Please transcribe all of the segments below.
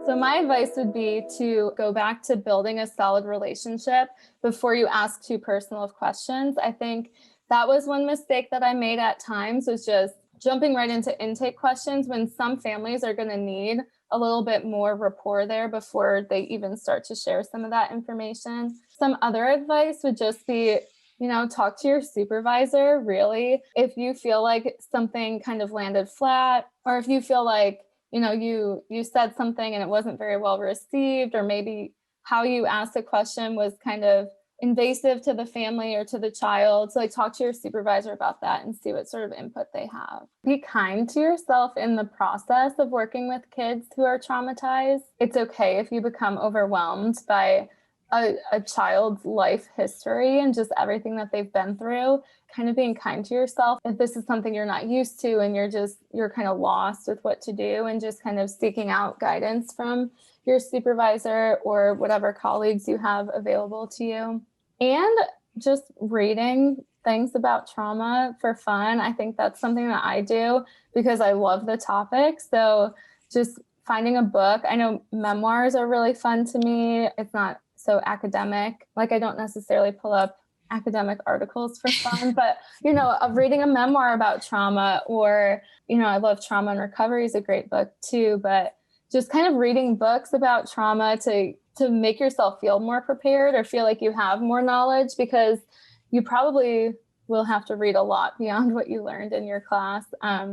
So my advice would be to go back to building a solid relationship before you ask too personal of questions. I think that was one mistake that I made at times, was just jumping right into intake questions when some families are going to need a little bit more rapport there before they even start to share some of that information. Some other advice would just be, talk to your supervisor, really. If you feel like something kind of landed flat, or if you feel like, you said something and it wasn't very well received, or maybe how you asked the question was kind of invasive to the family or to the child. So talk to your supervisor about that and see what sort of input they have. Be kind to yourself in the process of working with kids who are traumatized. It's okay if you become overwhelmed by a child's life history and just everything that they've been through. Kind of being kind to yourself. If this is something you're not used to and you're kind of lost with what to do, and just kind of seeking out guidance from your supervisor or whatever colleagues you have available to you. And just reading things about trauma for fun. I think that's something that I do because I love the topic. So just finding a book. I know memoirs are really fun to me. It's not so academic. I don't necessarily pull up academic articles for fun, but, reading a memoir about trauma, or, I love Trauma and Recovery is a great book too, but just kind of reading books about trauma to make yourself feel more prepared or feel like you have more knowledge, because you probably will have to read a lot beyond what you learned in your class. I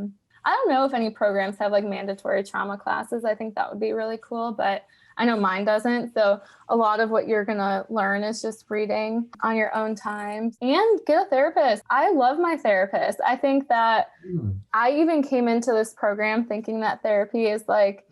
don't know if any programs have mandatory trauma classes. I think that would be really cool, but I know mine doesn't. So a lot of what you're going to learn is just reading on your own time, and get a therapist. I love my therapist. I think that I even came into this program thinking that therapy is I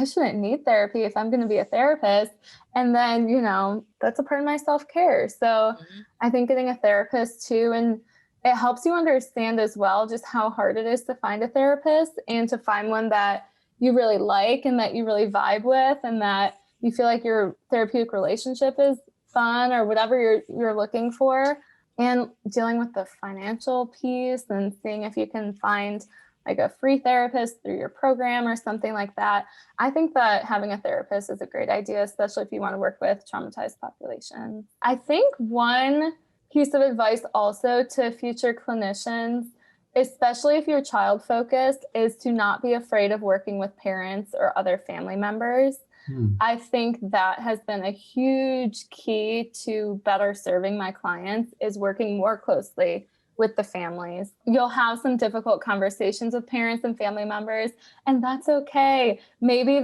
shouldn't need therapy if I'm going to be a therapist. And then, that's a part of my self-care. So I think getting a therapist too, and it helps you understand as well just how hard it is to find a therapist, and to find one that you really like and that you really vibe with, and that you feel like your therapeutic relationship is fun, or whatever you're looking for. And dealing with the financial piece and seeing if you can find a free therapist through your program or something like that. I think that having a therapist is a great idea, especially if you want to work with traumatized populations. I think one piece of advice also to future clinicians, especially if you're child focused, is to not be afraid of working with parents or other family members. I think that has been a huge key to better serving my clients, is working more closely with the families. You'll have some difficult conversations with parents and family members, and that's okay. Maybe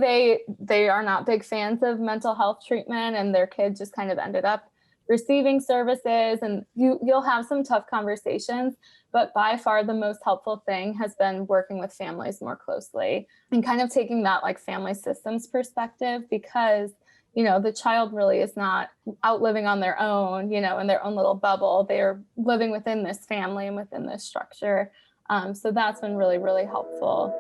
they are not big fans of mental health treatment, and their kid just kind of ended up receiving services, and you'll have some tough conversations. But by far the most helpful thing has been working with families more closely and kind of taking that family systems perspective, because the child really is not out living on their own, in their own little bubble. They're living within this family and within this structure. So that's been really, really helpful.